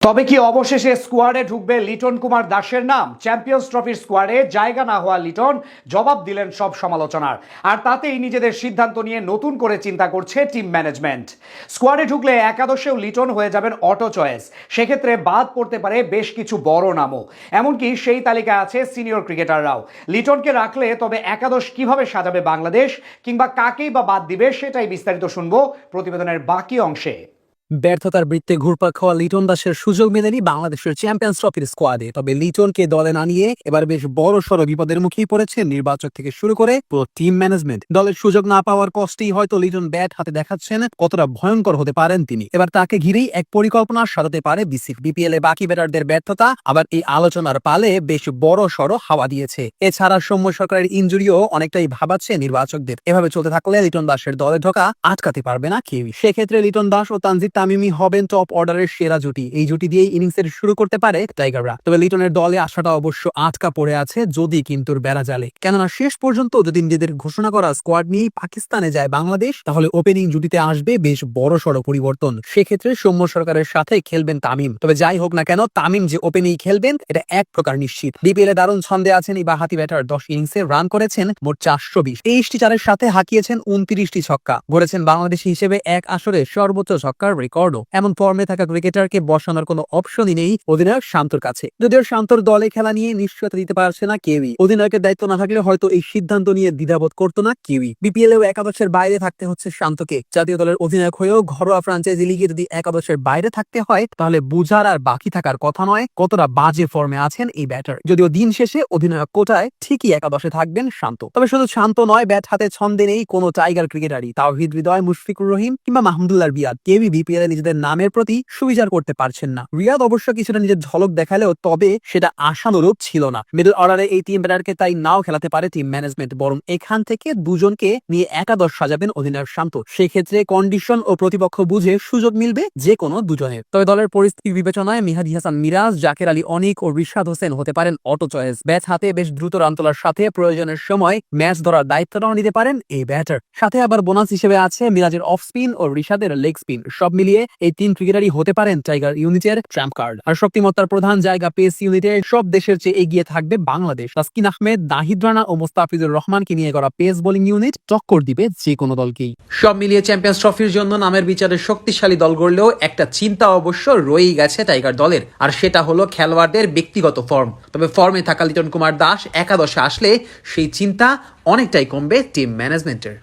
তবে কি অবশেষে স্কোয়াডে ঢুকবে লিটন কুমার দাসের নাম? চ্যাম্পিয়ন্স ট্রফির স্কোয়াডে জায়গা না হওয়া লিটন জবাব দিলেন সব সমালোচনার, আর তাতেই নিজেদের সিদ্ধান্ত নিয়ে নতুন করে চিন্তা করছে টিম ম্যানেজমেন্ট। স্কোয়াডে ঢুকলে একাদশেও লিটন হয়ে যাবেন অটো চয়েস, সেক্ষেত্রে বাদ পড়তে পারে বেশ কিছু বড় নামও, এমনকি সেই তালিকায় আছে সিনিয়র ক্রিকেটাররাও। লিটনকে রাখলে তবে একাদশ কিভাবে সাজাবে বাংলাদেশ, কিংবা কাকেই বা বাদ দিবে, সেটাই বিস্তারিত শুনবো প্রতিবেদনের বাকি অংশে। ব্যর্থতার বৃত্তে ঘুরপাক খাওয়া লিটন দাসের সুযোগ মেলেনি বাংলাদেশের চ্যাম্পিয়ন্স ট্রফির স্কোয়াডে। তবে লিটনকে দলে না নিয়ে এবার বেশ বড় সড় বিপদের মুখেই পড়েছে নির্বাচক থেকে শুরু করে পুরো টিম ম্যানেজমেন্ট। দলের সুযোগ না পাওয়ার কষ্টেই হয়তো লিটন ব্যাট হাতে দেখাচ্ছেন কতটা ভয়ঙ্কর হতে পারেন তিনি। এবার তাকে ঘিরেই এক পরিকল্পনা সাজাতে পারে বিসিবি। বিপিএল এ বাকি ব্যাটারদের ব্যর্থতা আবার এই আলোচনার পালে বেশ বড় সড় হাওয়া দিয়েছে। এছাড়া সৌম্য সরকারের ইনজুরিও অনেকটাই ভাবাচ্ছে নির্বাচকদের। এভাবে চলতে থাকলে লিটন দাসের দলে ঢোকা আটকাতে পারবে না কেউই। সেক্ষেত্রে লিটন দাস ও তানজিদ তামিমি হবেন টপ অর্ডারের সেরা জুটি। এই জুটি দিয়েই ইনিংসের শুরু করতে পারে টাইগাররা। তবে লিটনের দলে আসাটা অবশ্য আটকা পড়ে আছে যদি কিন্তুর বেড়া জালে। কেননা শেষ পর্যন্ত যদি নিজেদের ঘোষণা করা স্কোয়াড নিয়েই পাকিস্তানে যায় বাংলাদেশ, তাহলে ওপেনিং জুটিতে আসবে বেশ বড় সড় পরিবর্তন। সেক্ষেত্রে সৌম্য সরকারের সাথে খেলবেন তামিম। তবে যাই হোক না কেন, তামিম যে ওপেনিং খেলবেন এটা এক প্রকার নিশ্চিত। বিপিএল এ দারুণ ছন্দে আছেন এই বাহাতি ব্যাটার। 10 ইনিংসে রান করেছেন মোট 420, 23টি চারের সাথে হাঁকিয়েছেন 29টি ছক্কা, গড়েছেন বাংলাদেশি হিসেবে এক আসরে সর্বোচ্চ ছক্কার রেকর্ডও। এমন ফর্মে থাকা ক্রিকেটারকে বসানোর কোনো অপশনই নেই অধিনায়ক শান্তর কাছে। যদিও শান্তর দলে খেলা নিয়ে নিশ্চয়তা দিতে পারছে না কেউই। অধিনায়কের দায়িত্ব না থাকলে হয়তো এই সিদ্ধান্ত নিয়ে দ্বিধাবোধ করতো না কেউই। বিপিএল এও একাদশের বাইরে থাকতে হচ্ছে শান্তকে। জাতীয় দলের অধিনায়ক হয়েও ঘরোয়া ফ্রাঞ্চাইজি লিগে যদি একাদশের বাইরে থাকতে হয়, তাহলে বুঝার আর বাকি থাকার কথা নয় কতটা বাজে ফর্মে আছেন এই ব্যাটার। যদিও দিন শেষে অধিনায়ক কোটায় ঠিকই একাদশে থাকবেন শান্ত। তবে শুধু শান্ত নয়, ব্যাট হাতে ছন্দে নেই কোনো টাইগার ক্রিকেটারই। তাওহিদ হৃদয়, মুশফিকুর রহিম কিংবা মাহমুদুল্লাহ রিয়াদ কেউই বিপিএল এ নিজেদের নামের প্রতি সুবিচার করতে পারছেন না। রিয়াদ অবশ্য কিছুটা নিজের ঝলক দেখালেও তবে সেটা আশানুরূপ ছিল না। মিডল অর্ডারে এই টিম ব্যাটারকে তাই নাও খেলাতে পারে টিম ম্যানেজমেন্ট, বরং এখান থেকে দুজনকে নিয়ে একাদশ সাজাবেন অধিনায়ক শান্ত। সেক্ষেত্রে কন্ডিশন ও প্রতিপক্ষ বুঝে সুযোগ মিলবে যে কোনো দুজনের। তবে দলের পরিস্থিতি বিবেচনায় মেহেদী হাসান মিরাজ, জাকের আলী অনিক ও রিশাদ হোসেন হতে পারেন অটো চয়েস। ব্যাট হাতে বেশ দ্রুত রান তোলার সাথে প্রয়োজনের সময় ম্যাচ ধরার দায়িত্বটাও নিতে পারেন এই ব্যাটার। সাথে আবার বোনাস হিসেবে আছে মিরাজের অফ স্পিন ও রিশাদের লেগ স্পিন। সব মিলিয়ে এই তিন ক্রিকেটারই হতে পারেন টাইগার ইউনিটের ট্রাম্প কার্ড। আর শক্তিমত্তার প্রধান জায়গা পেস ইউনিটে সব দেশের চেয়ে এগিয়ে থাকবে বাংলাদেশ। তাসকিন আহমেদ, নাহিদ রানা ও মোস্তাফিজুর রহমানকে নিয়ে করা পেস বোলিং ইউনিট টক্কর দিবে যে কোনো দলকেই। সব মিলিয়ে চ্যাম্পিয়ন্স ট্রফির জন্য নামের বিচারে শক্তিশালী দল গড়লেও একটা চিন্তা অবশ্য রয়েই গেছে টাইগার দলের, আর সেটা হলো খেলোয়াড়দের ব্যক্তিগত ফর্ম। তবে ফর্মে থাকা লিটন কুমার দাস একাদশে আসলে সেই চিন্তা অনেকটাই কমবে টিম ম্যানেজমেন্টের।